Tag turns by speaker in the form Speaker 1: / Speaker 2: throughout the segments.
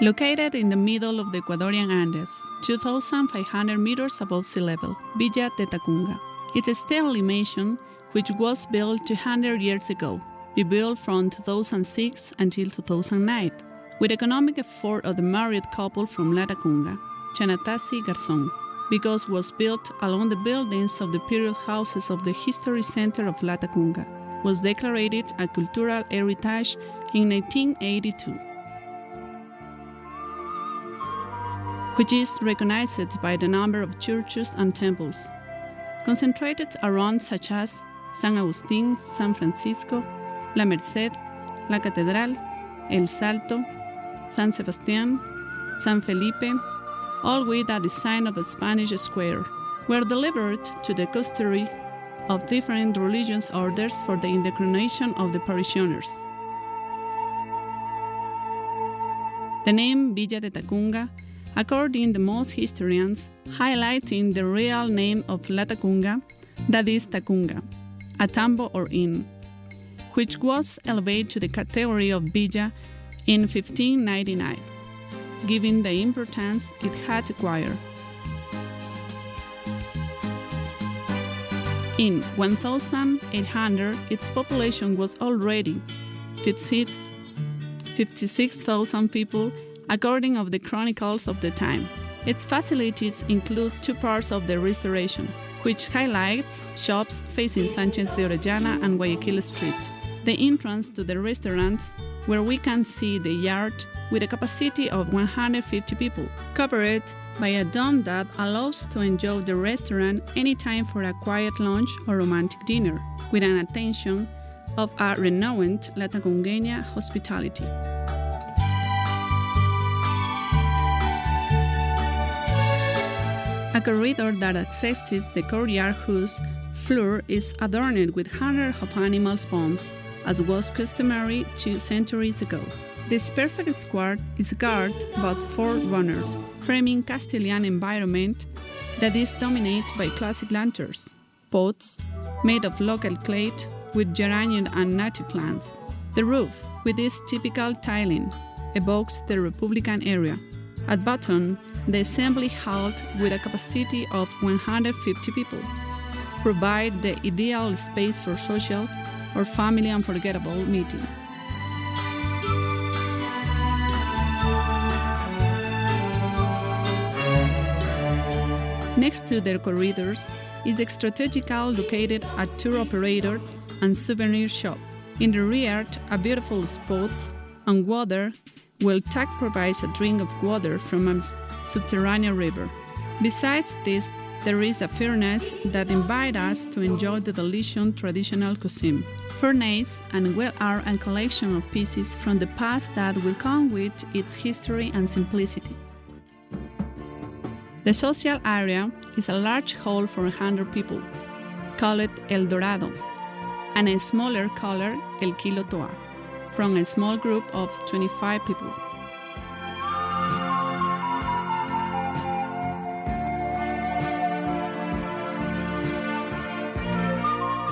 Speaker 1: Located in the middle of the Ecuadorian Andes, 2,500 meters above sea level, Villa de Tacvnga. It's a stately mansion which was built 200 years ago, rebuilt from 2006 until 2009, with economic effort of the married couple from La Tacvnga, Chanatasi Garzón, because was built along the buildings of the period houses of the History Center of La Tacvnga, was declared a cultural heritage in 1982. Which is recognized by the number of churches and temples, concentrated around such as San Agustín, San Francisco, La Merced, La Catedral, El Salto, San Sebastián, San Felipe, all with a design of a Spanish square, were delivered to the custody of different religious orders for the indoctrination of the parishioners. The name Villa de Tacvnga, according to most historians, highlighting the real name of La Tacvnga, that is Tacvnga, a tambo or inn, which was elevated to the category of villa in 1599, given the importance it had acquired. In 1800, its population was already 56,000 people, according to the chronicles of the time. Its facilities include two parts of the restoration, which highlights shops facing Sánchez de Orellana and Guayaquil Street, the entrance to the restaurants, where we can see the yard with a capacity of 150 people, covered by a dome that allows to enjoy the restaurant anytime for a quiet lunch or romantic dinner, with an attention of a renowned La Tacvngueña hospitality. A corridor that accesses the courtyard whose floor is adorned with hundreds of animal bones, as was customary 2 centuries ago. This perfect square is guarded by 4 runners, framing Castilian environment that is dominated by classic lanterns, pots made of local clay with geranium and native plants. The roof, with its typical tiling, evokes the Republican area. At bottom, the assembly hall, with a capacity of 150 people, provide the ideal space for social or family unforgettable meeting. Next to their corridors is a strategically located a tour operator and souvenir shop. In the rear, a beautiful spot on water where TAC provides a drink of water from a subterranean river. Besides this, there is a furnace that invites us to enjoy the delicious traditional cuisine. Furnace and well-art and collection of pieces from the past that will come with its history and simplicity. The social area is a large hall for 100 people, called El Dorado, and a smaller called El Kilo Toa, from a small group of 25 people.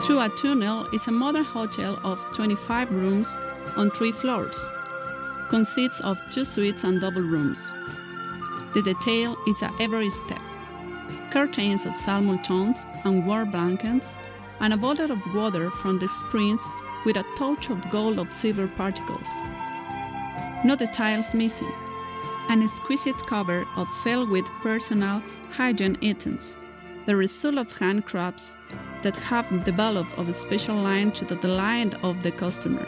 Speaker 1: Through a tunnel is a modern hotel of 25 rooms on 3 floors. Consists of 2 suites and double rooms. The detail is at every step. Curtains of salmon tones and warm blankets, and a bottle of water from the springs with a touch of gold or silver particles. No details missing. An exquisite cover of filled with personal hygiene items, the result of handcrafts that have developed of a special line to the delight of the customer.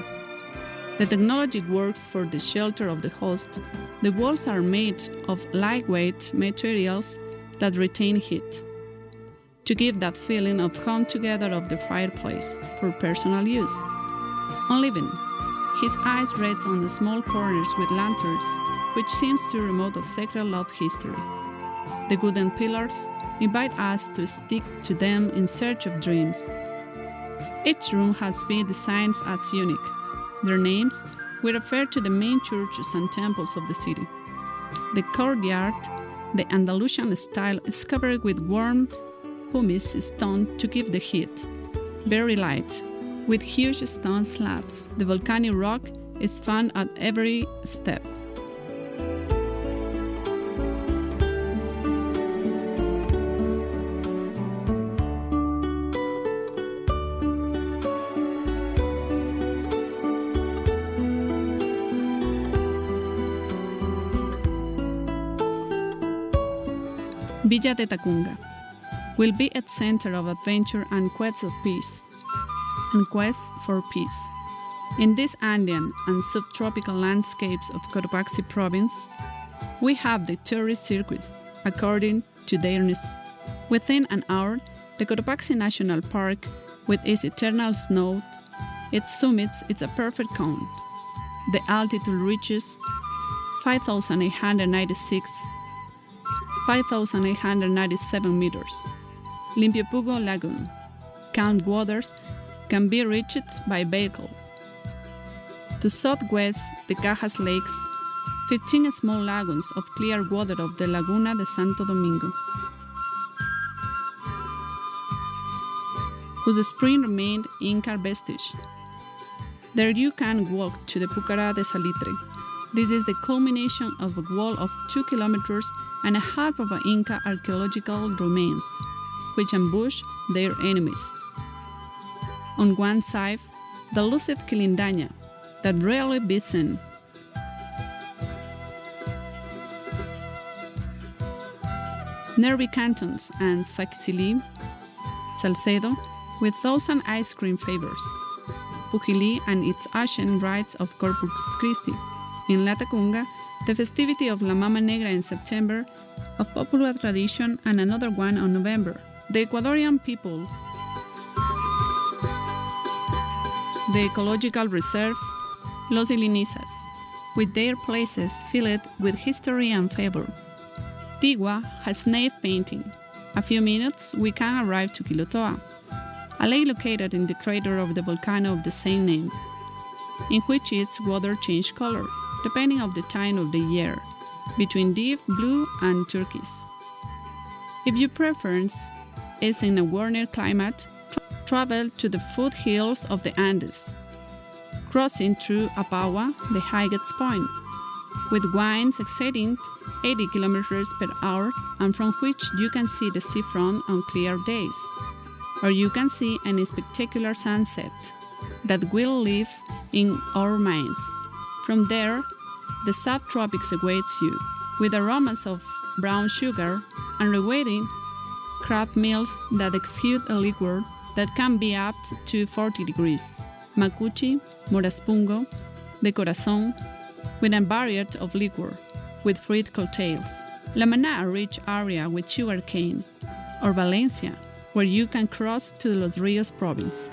Speaker 1: The technology works for the shelter of the host. The walls are made of lightweight materials that retain heat, to give that feeling of home together of the fireplace for personal use. On leaving, his eyes rest on the small corners with lanterns, which seems to remote a sacred love history. The wooden pillars invite us to stick to them in search of dreams. Each room has been designed as unique. Their names will refer to the main churches and temples of the city. The courtyard, the Andalusian style, is covered with warm pumice stone to keep the heat. Very light, with huge stone slabs. The volcanic rock is found at every step. Villa de Tacvnga will be at center of adventure and quest for peace. In these Andean and subtropical landscapes of Cotopaxi province, we have the tourist circuits according to their needs. Within an hour, the Cotopaxi National Park, with its eternal snow, its summits, it's a perfect count. The altitude reaches 5,897 meters. Limpiopugo Lagoon, calm waters, can be reached by vehicle. To southwest, the Cajas Lakes, 15 small lagoons of clear water of the Laguna de Santo Domingo, whose spring remained Inca vestige. There you can walk to the Pucara de Salitre. This is the culmination of a wall of 2 kilometers and a half of Inca archaeological remains, which ambush their enemies. On one side, the elusive Quilindaña, that rarely be seen. Nervy cantons and Saxilí, Salcedo, with thousand ice cream favors. Pujilí and its ancient rites of Corpus Christi. In La Tacvnga, the festivity of La Mama Negra in September, of popular tradition, and another one on November. The Ecuadorian people, the ecological reserve, Los Ilinizas, with their places filled with history and flavor. Tigua has nave painting. A few minutes we can arrive to Quilotoa, a lake located in the crater of the volcano of the same name, in which its water changes color, depending on the time of the year, between deep blue and turquoise. If your preference is in a warmer climate, travel to the foothills of the Andes, crossing through Apagua, the highest point, with winds exceeding 80 kilometers per hour and from which you can see the seafront on clear days, or you can see a spectacular sunset that will live in our minds. From there, the subtropics awaits you, with aromas of brown sugar and rewarding crab meals that exude a liquor that can be up to 40 degrees. Macuchi, Moraspungo, the Corazon, with a variety of liquor, with fruit cocktails. La Maná, a rich area with sugar cane, or Valencia, where you can cross to Los Rios province.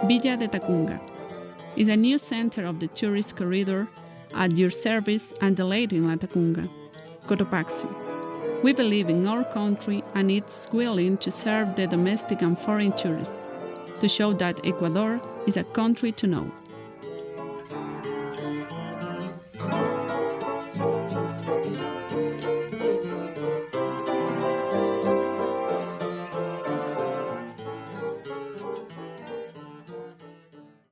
Speaker 1: Villa de Tacvnga is a new center of the tourist corridor at your service and delayed in La Tacvnga, Cotopaxi. We believe in our country and it's willing to serve the domestic and foreign tourists, to show that Ecuador is a country to know.